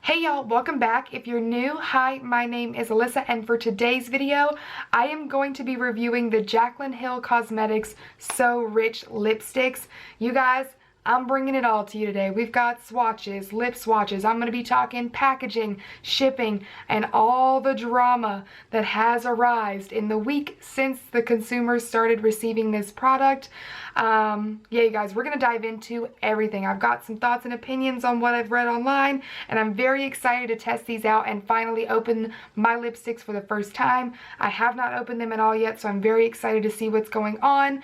Hey y'all, welcome back. If you're new, hi, my name is Alyssa, and for today's video, I am going to be reviewing the Jaclyn Hill Cosmetics So Rich lipsticks. You guys, I'm bringing it all to you today. We've got swatches, lip swatches. I'm going to be talking packaging, shipping, and all the drama that has arisen in the week since the consumers started receiving this product. Yeah, you guys, we're going to dive into everything. I've got some thoughts and opinions on what I've read online, and I'm very excited to test these out and finally open my lipsticks for the first time. I have not opened them at all yet, so I'm very excited to see what's going on.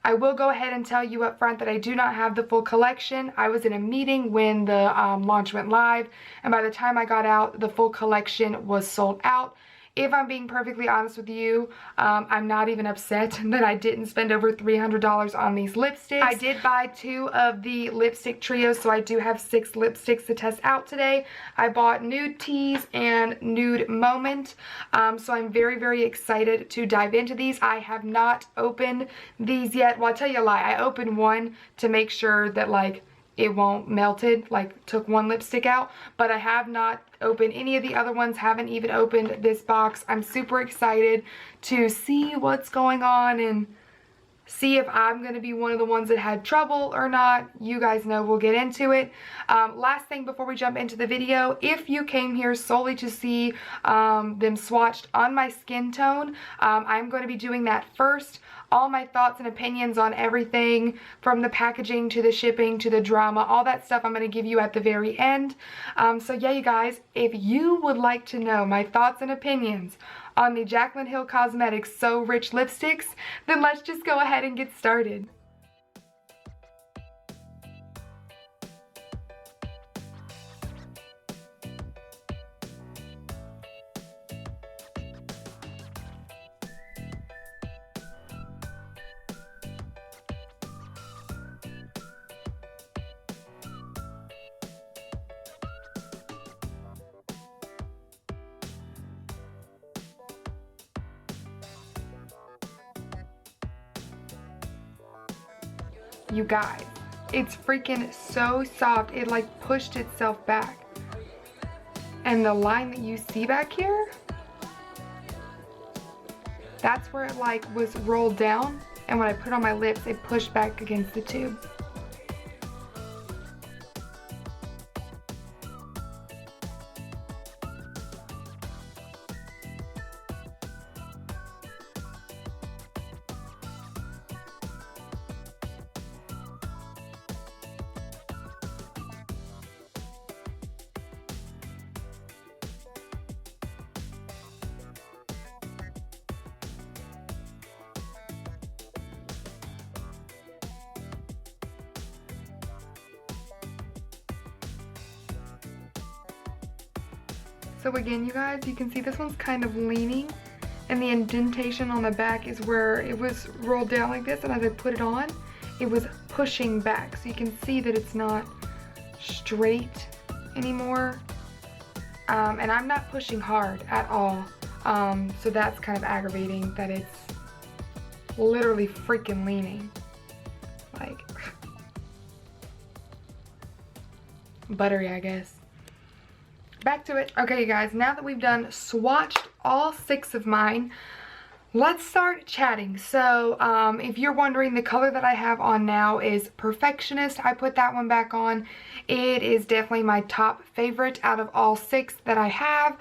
I will go ahead and tell you up front that I do not have the full collection. I was in a meeting when the launch went live, and by the time I got out, the full collection was sold out. If I'm being perfectly honest with you, I'm not even upset that I didn't spend over $300 on these lipsticks. I did buy 2 of the lipstick trios, so I do have 6 lipsticks to test out today. I bought Nude Tease and Nude Moment, so I'm very, very excited to dive into these. I have not opened these yet. Well, I'll tell you a lie. I opened one to make sure that, like, it won't melted, like took one lipstick out, but I have not opened any of the other ones, haven't even opened this box. I'm super excited to see what's going on and see if I'm going to be one of the ones that had trouble or not. You guys know, we'll get into it. Last thing before we jump into the video, if you came here solely to see them swatched on my skin tone, I'm going to be doing that first. All my thoughts and opinions on everything from the packaging to the shipping to the drama, all that stuff I'm going to give you at the very end. So yeah, you guys, if you would like to know my thoughts and opinions on the Jaclyn Hill Cosmetics So Rich lipsticks, then let's just go ahead and get started. You guys, it's freaking so soft. It like pushed itself back. And the line that you see back here, that's where it like was rolled down. And when I put it on my lips, it pushed back against the tube. So again, you guys, you can see this one's kind of leaning, and the indentation on the back is where it was rolled down like this, and as I put it on, it was pushing back. So you can see that it's not straight anymore. And I'm not pushing hard at all. So that's kind of aggravating that it's literally freaking leaning. Like, buttery, I guess. Back to it. Okay, you guys, now that we've done swatched all 6 of mine, let's start chatting. So if you're wondering, the color that I have on now is Perfectionist. I put that one back on. It is definitely my top favorite out of all 6 that I have.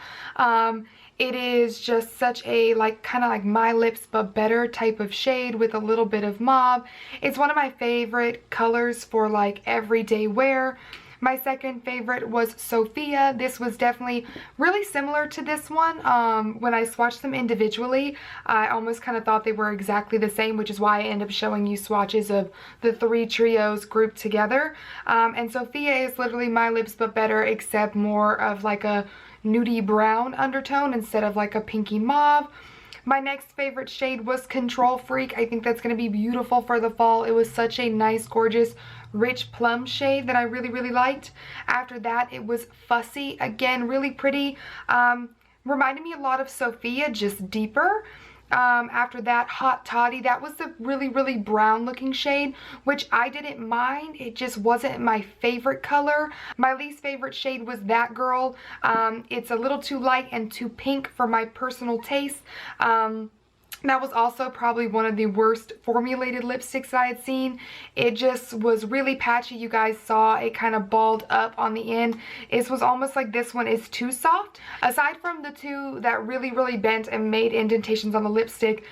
It is just such a like kind of like My Lips but better type of shade with a little bit of mauve. It's one of my favorite colors for like everyday wear. My second favorite was Sofia. This was definitely really similar to this one. When I swatched them individually, I almost kind of thought they were exactly the same, which is why I end up showing you swatches of the 3 trios grouped together. And Sofia is literally My Lips but better, except more of like a nudie brown undertone instead of like a pinky mauve. My next favorite shade was Control Freak. I think that's going to be beautiful for the fall. It was such a nice, gorgeous, rich plum shade that I really, really liked. After that, it was Fussy. Again, really pretty. Reminded me a lot of Sofia, just deeper. After that, Hot Toddy. That was the really brown looking shade, which I didn't mind. It just wasn't my favorite color. My least favorite shade was That Girl. It's a little too light and too pink for my personal taste. That was also probably one of the worst formulated lipsticks I had seen. It just was really patchy. You guys saw it kind of balled up on the end. It was almost like this one is too soft. Aside from the two that really bent and made indentations on the lipstick,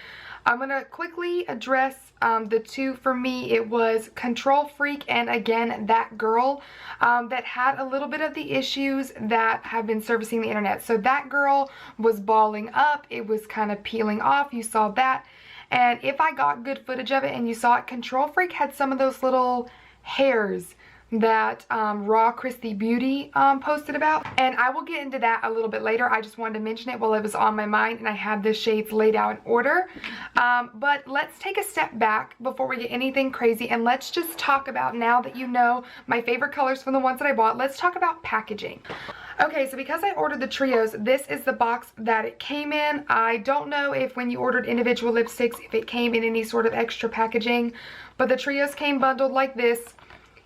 I'm going to quickly address the two. For me, it was Control Freak and again That Girl, that had a little bit of the issues that have been servicing the internet. So That Girl was balling up. It was kind of peeling off. You saw that. And if I got good footage of it and you saw it, Control Freak had some of those little hairs that rawbeautykristi Beauty posted about, and I will get into that a little bit later. I just wanted to mention it while it was on my mind and I had the shades laid out in order. But let's take a step back before we get anything crazy, and let's just talk about, now that you know my favorite colors from the ones that I bought, let's talk about packaging. Okay, so because I ordered the trios, this is the box that it came in. I don't know if when you ordered individual lipsticks, if it came in any sort of extra packaging, but the trios came bundled like this.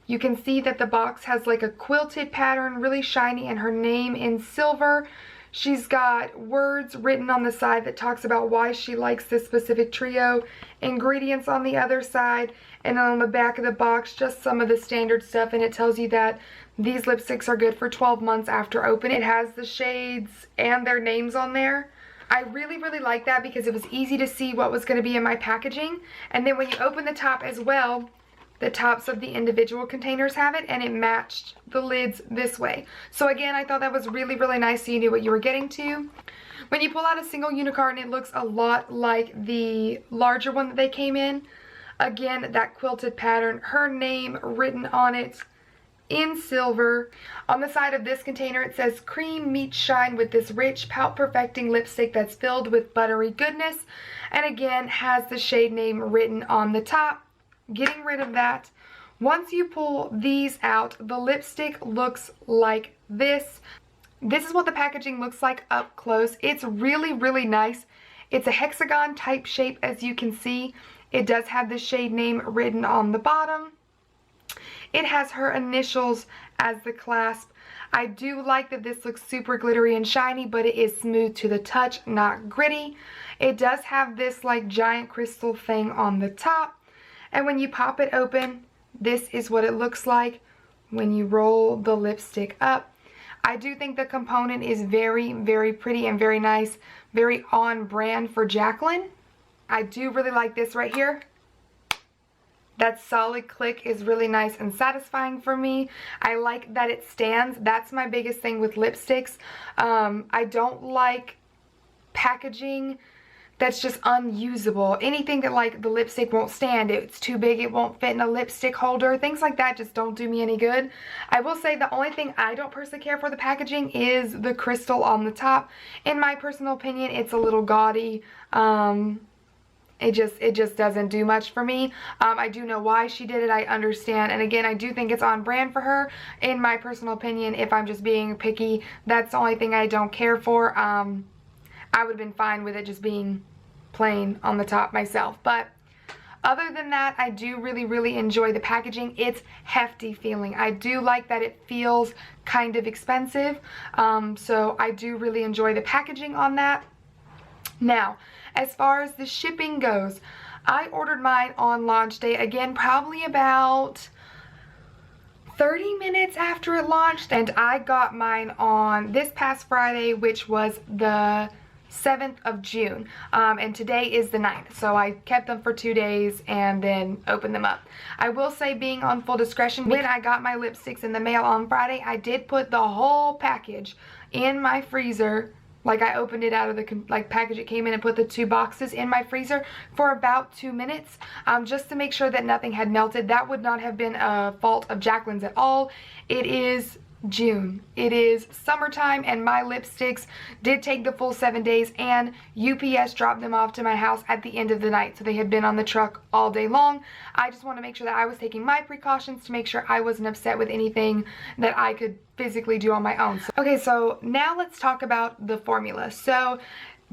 You can see that the box has like a quilted pattern, really shiny, and her name in silver. She's got words written on the side that talks about why she likes this specific trio, ingredients on the other side, and on the back of the box, just some of the standard stuff, and it tells you that these lipsticks are good for 12 months after opening. It has the shades and their names on there. I really like that because it was easy to see what was going to be in my packaging. And then when you open the top as well, the tops of the individual containers have it, and it matched the lids this way. So again, I thought that was really nice, so you knew what you were getting to. When you pull out a single unit carton, it looks a lot like the larger one that they came in. Again, that quilted pattern, her name written on it in silver. On the side of this container, it says cream meets shine with this rich pout perfecting lipstick that's filled with buttery goodness, and again has the shade name written on the top. Getting rid of that. Once you pull these out, the lipstick looks like this. This is what the packaging looks like up close. It's really nice. It's a hexagon type shape, as you can see. It does have the shade name written on the bottom. It has her initials as the clasp. I do like that this looks super glittery and shiny, but it is smooth to the touch, not gritty. It does have this like giant crystal thing on the top. And when you pop it open, this is what it looks like when you roll the lipstick up. I do think the component is very pretty and very nice, very on brand for Jaclyn. I do really like this right here. That solid click is really nice and satisfying for me. I like that it stands. That's my biggest thing with lipsticks. I don't like packaging that's just unusable. Anything that like the lipstick won't stand, it's too big, it won't fit in a lipstick holder, things like that just don't do me any good. I will say the only thing I don't personally care for the packaging is the crystal on the top. In my personal opinion, it's a little gaudy. It just doesn't do much for me. I do know why she did it, I understand, and again, I do think it's on brand for her. In my personal opinion, if I'm just being picky, that's the only thing I don't care for. I would have been fine with it just being plain on the top myself. But other than that, I do really enjoy the packaging. It's hefty feeling. I do like that it feels kind of expensive. So I do really enjoy the packaging on that. Now, as far as the shipping goes, I ordered mine on launch day. Again, probably about 30 minutes after it launched. And I got mine on this past Friday, which was the 7th of June, and today is the 9th, so I kept them for 2 days and then opened them up. I will say, being on full discretion, when I got my lipsticks in the mail on Friday, I did put the whole package in my freezer. Like, I opened it out of the package it came in and put the 2 boxes in my freezer for about 2 minutes, just to make sure that nothing had melted. That would not have been a fault of Jaclyn's at all. It is June. It is summertime, and my lipsticks did take the full 7 days, and UPS dropped them off to my house at the end of the night, so they had been on the truck all day long. I just want to make sure that I was taking my precautions to make sure I wasn't upset with anything that I could physically do on my own. Okay, so now let's talk about the formula. So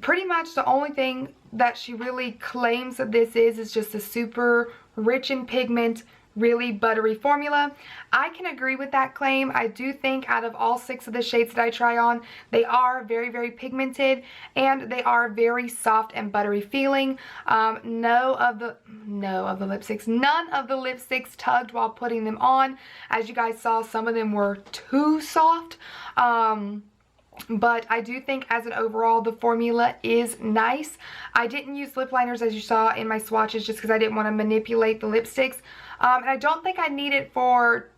pretty much the only thing that she really claims that this is just a super rich in pigment, really buttery formula. I can agree with that claim. I do think out of all 6 of the shades that I try on, they are very, very pigmented, and they are very soft and buttery feeling. None of the lipsticks tugged while putting them on. As you guys saw, some of them were too soft. But I do think as an overall, the formula is nice. I didn't use lip liners, as you saw in my swatches, just because I didn't want to manipulate the lipsticks. And I don't think I need it for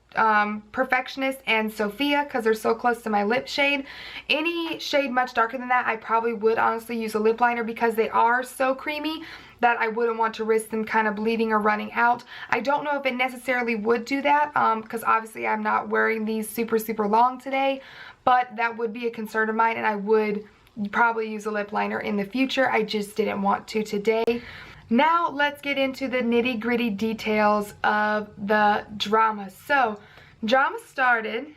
Perfectionist and Sofia, because they're so close to my lip shade. Any shade much darker than that, I probably would honestly use a lip liner, because they are so creamy that I wouldn't want to risk them kind of bleeding or running out. I don't know if it necessarily would do that, because obviously I'm not wearing these super, super long today, but that would be a concern of mine, and I would probably use a lip liner in the future. I just didn't want to today. Now let's get into the nitty-gritty details of the drama. So, drama started,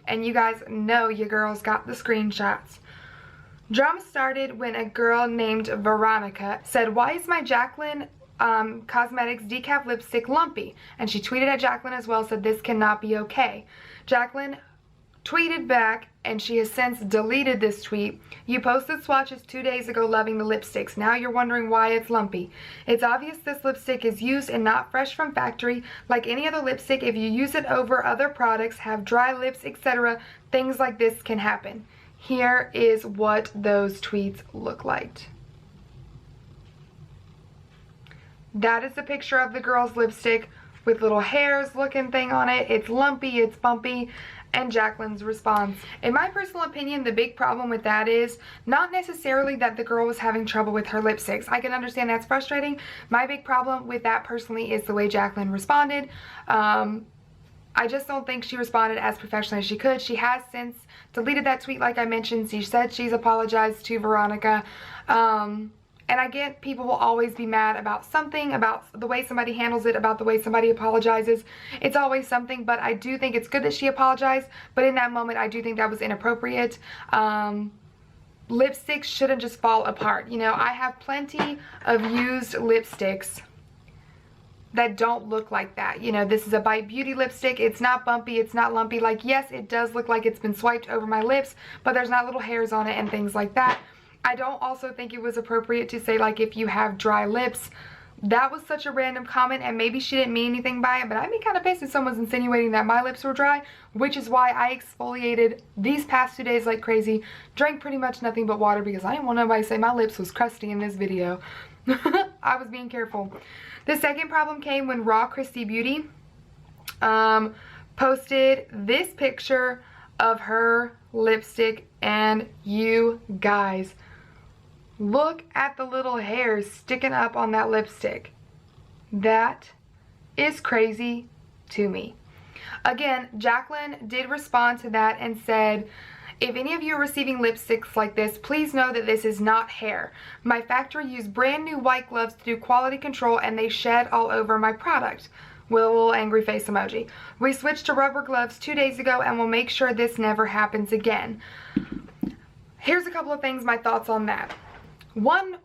and you guys know your girls got the screenshots. Drama started when a girl named Veronica said, "Why is my Jaclyn Cosmetics decaf lipstick lumpy?" And she tweeted at Jaclyn as well, said this cannot be okay. Jaclyn tweeted back, and she has since deleted this tweet. "You posted swatches 2 days ago loving the lipsticks. Now you're wondering why it's lumpy. It's obvious this lipstick is used and not fresh from factory. Like any other lipstick, if you use it over other products, have dry lips, etc., things like this can happen." Here is what those tweets look like. That is a picture of the girl's lipstick with little hairs looking thing on it. It's lumpy, it's bumpy. And Jaclyn's response. In my personal opinion, the big problem with that is not necessarily that the girl was having trouble with her lipsticks. I can understand that's frustrating. My big problem with that personally is the way Jaclyn responded. I just don't think she responded as professionally as she could. She has since deleted that tweet, like I mentioned. She said she's apologized to Veronica. And I get people will always be mad about something, about the way somebody handles it, about the way somebody apologizes. It's always something, but I do think it's good that she apologized. But in that moment, I do think that was inappropriate. Lipsticks shouldn't just fall apart. You know, I have plenty of used lipsticks that don't look like that. You know, this is a Bite Beauty lipstick. It's not bumpy, it's not lumpy. Like, yes, it does look like it's been swiped over my lips, but there's not little hairs on it and things like that. I don't also think it was appropriate to say, like, if you have dry lips. That was such a random comment, and maybe she didn't mean anything by it, but I'd be kind of pissed if someone's insinuating that my lips were dry, which is why I exfoliated these past 2 days like crazy, drank pretty much nothing but water, because I didn't want nobody to say my lips was crusty in this video. I was being careful. The second problem came when rawbeautykristi Beauty posted this picture of her lipstick, and you guys, look at the little hairs sticking up on that lipstick. That is crazy to me. Again, Jaclyn did respond to that and said, "If any of you are receiving lipsticks like this, please know that this is not hair. My factory used brand new white gloves to do quality control, and they shed all over my product." With a little angry face emoji. "We switched to rubber gloves 2 days ago, and we'll make sure this never happens again." Here's a couple of things, my thoughts on that. One,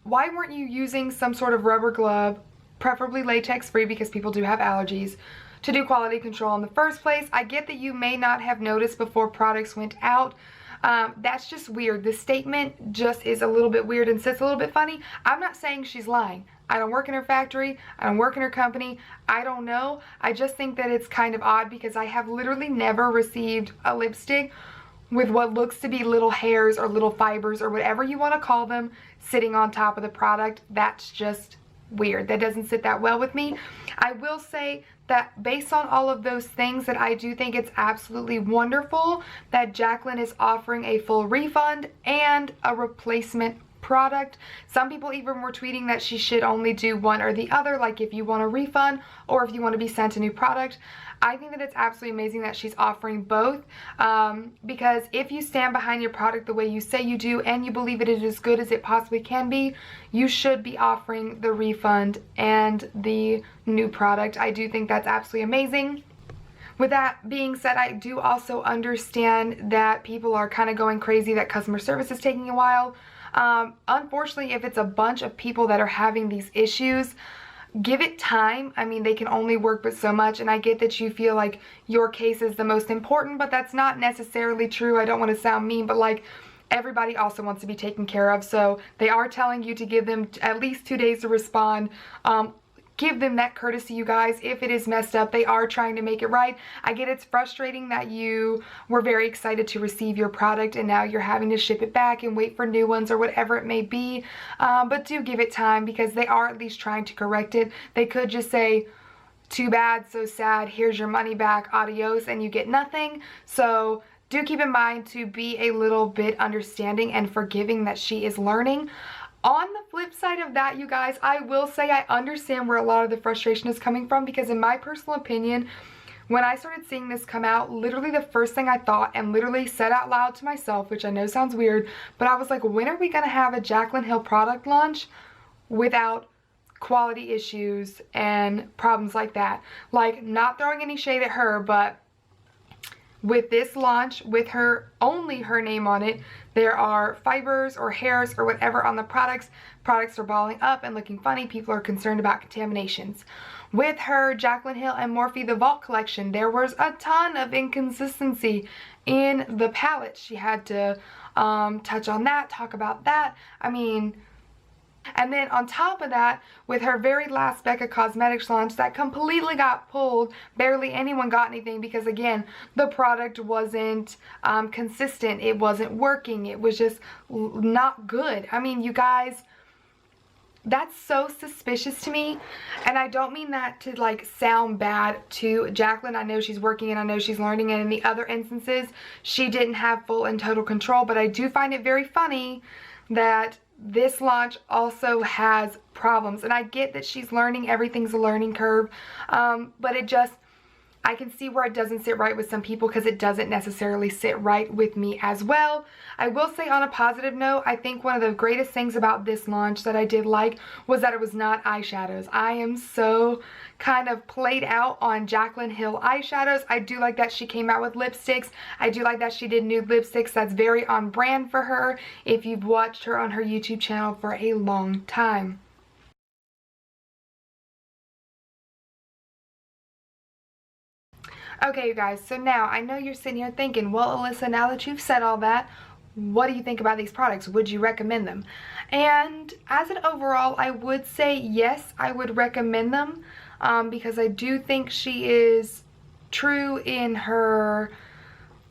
why weren't you using some sort of rubber glove, preferably latex free, because people do have allergies, to do quality control in the first place? I get that you may not have noticed before products went out. That's just weird. The statement just is a little bit weird and sits a little bit funny. I'm not saying she's lying. I don't work in her factory. I don't work in her company. I don't know. I just think that it's kind of odd, because I have literally never received a lipstick with what looks to be little hairs or little fibers or whatever you want to call them sitting on top of the product. That's just weird. That doesn't sit that well with me. I will say that based on all of those things, that I do think it's absolutely wonderful that Jaclyn is offering a full refund and a replacement product. Some people even were tweeting that she should only do one or the other, like if you want a refund or if you want to be sent a new product. I think that it's absolutely amazing that she's offering both, because if you stand behind your product the way you say you do and you believe it is as good as it possibly can be, you should be offering the refund and the new product. I do think that's absolutely amazing. With that being said, I do also understand that people are kind of going crazy that customer service is taking a while. Unfortunately, if it's a bunch of people that are having these issues, give it time. I mean, they can only work with so much, and I get that you feel like your case is the most important, but that's not necessarily true. I don't want to sound mean, but like, everybody also wants to be taken care of, so they are telling you to give them at least 2 days to respond. Give them that courtesy, you guys. If it is messed up, they are trying to make it right. I get it's frustrating that you were very excited to receive your product and now you're having to ship it back and wait for new ones or whatever it may be. But do give it time, because they are at least trying to correct it. They could just say, too bad, so sad, here's your money back, adios, and you get nothing. So do keep in mind to be a little bit understanding and forgiving that she is learning. On the flip side of that, you guys, I will say I understand where a lot of the frustration is coming from, because in my personal opinion, when I started seeing this come out, literally the first thing I thought and literally said out loud to myself, which I know sounds weird, but I was like, when are we going to have a Jaclyn Hill product launch without quality issues and problems like that? Like, not throwing any shade at her, but with this launch, with only her name on it, there are fibers or hairs or whatever on the products. Products are balling up and looking funny. People are concerned about contaminations. With her Jaclyn Hill and Morphe The Vault collection, there was a ton of inconsistency in the palette. She had to touch on that, talk about that. I mean, and then on top of that, with her very last Becca Cosmetics launch, that completely got pulled. Barely anyone got anything because, again, the product wasn't consistent. It wasn't working. It was just not good. I mean, you guys, that's so suspicious to me. And I don't mean that to like sound bad to Jaclyn. I know she's working and I know she's learning, and in the other instances, she didn't have full and total control. But I do find it very funny that this launch also has problems, and I get that she's learning, everything's a learning curve, but it just, I can see where it doesn't sit right with some people, because it doesn't necessarily sit right with me as well. I will say, on a positive note, I think one of the greatest things about this launch that I did like was that it was not eyeshadows. I am so kind of played out on Jaclyn Hill eyeshadows. I do like that she came out with lipsticks. I do like that she did nude lipsticks. That's very on brand for her if you've watched her on her YouTube channel for a long time. Okay, you guys, so now I know you're sitting here thinking, well, Alyssa, now that you've said all that, what do you think about these products? Would you recommend them? And as an overall, I would say yes, I would recommend them, because I do think she is true in her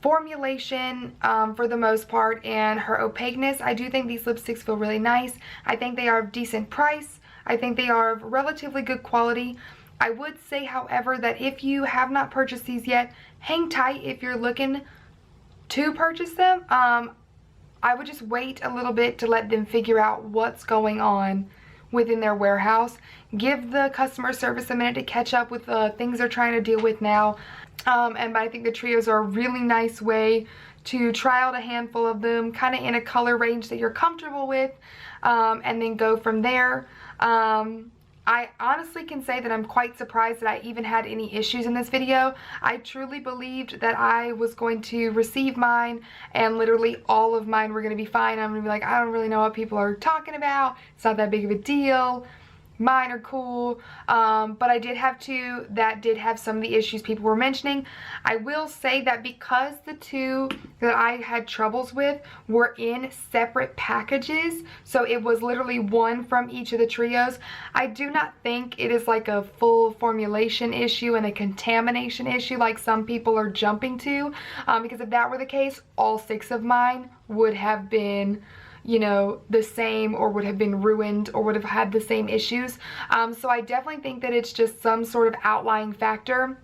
formulation for the most part, and her opaqueness. I do think these lipsticks feel really nice. I think they are of decent price. I think they are of relatively good quality. I would say, however, that if you have not purchased these yet, hang tight if you're looking to purchase them. I would just wait a little bit to let them figure out what's going on within their warehouse. Give the customer service a minute to catch up with the things they're trying to deal with now. And I think the trios are a really nice way to try out a handful of them, kind of in a color range that you're comfortable with, and then go from there. I honestly can say that I'm quite surprised that I even had any issues in this video. I truly believed that I was going to receive mine and literally all of mine were going to be fine. I'm going to be like, I don't really know what people are talking about. It's not that big of a deal. Mine are cool, but I did have two that did have some of the issues people were mentioning. I will say that because the two that I had troubles with were in separate packages, so it was literally one from each of the trios, I do not think it is like a full formulation issue and a contamination issue like some people are jumping to, because if that were the case, all 6 of mine would have been, you know, the same, or would have been ruined, or would have had the same issues. So I definitely think that it's just some sort of outlying factor,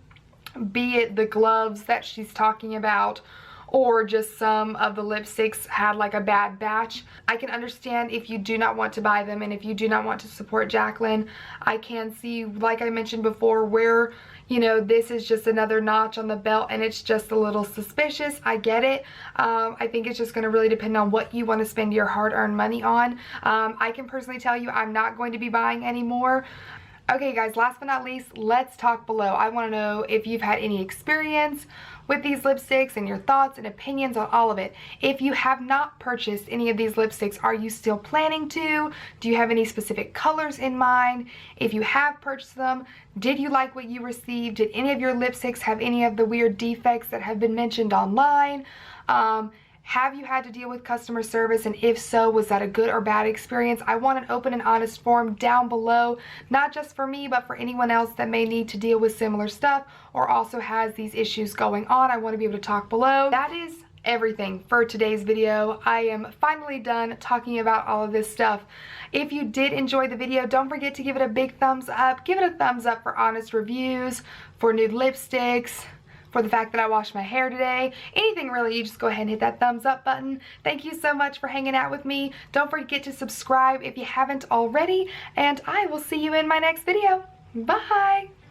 be it the gloves that she's talking about, or just some of the lipsticks had like a bad batch. I can understand if you do not want to buy them and if you do not want to support Jaclyn. I can see, like I mentioned before, where, you know, this is just another notch on the belt and it's just a little suspicious. I get it. I think it's just going to really depend on what you want to spend your hard-earned money on. I can personally tell you I'm not going to be buying anymore. Okay guys, last but not least, let's talk below. I want to know if you've had any experience with these lipsticks and your thoughts and opinions on all of it. If you have not purchased any of these lipsticks, are you still planning to? Do you have any specific colors in mind? If you have purchased them, did you like what you received? Did any of your lipsticks have any of the weird defects that have been mentioned online? Have you had to deal with customer service, and if so, was that a good or bad experience? I want an open and honest forum down below, not just for me, but for anyone else that may need to deal with similar stuff or also has these issues going on. I want to be able to talk below. That is everything for today's video. I am finally done talking about all of this stuff. If you did enjoy the video, don't forget to give it a big thumbs up. Give it a thumbs up for honest reviews, for nude lipsticks, for the fact that I washed my hair today. Anything really, you just go ahead and hit that thumbs up button. Thank you so much for hanging out with me. Don't forget to subscribe if you haven't already, and I will see you in my next video. Bye!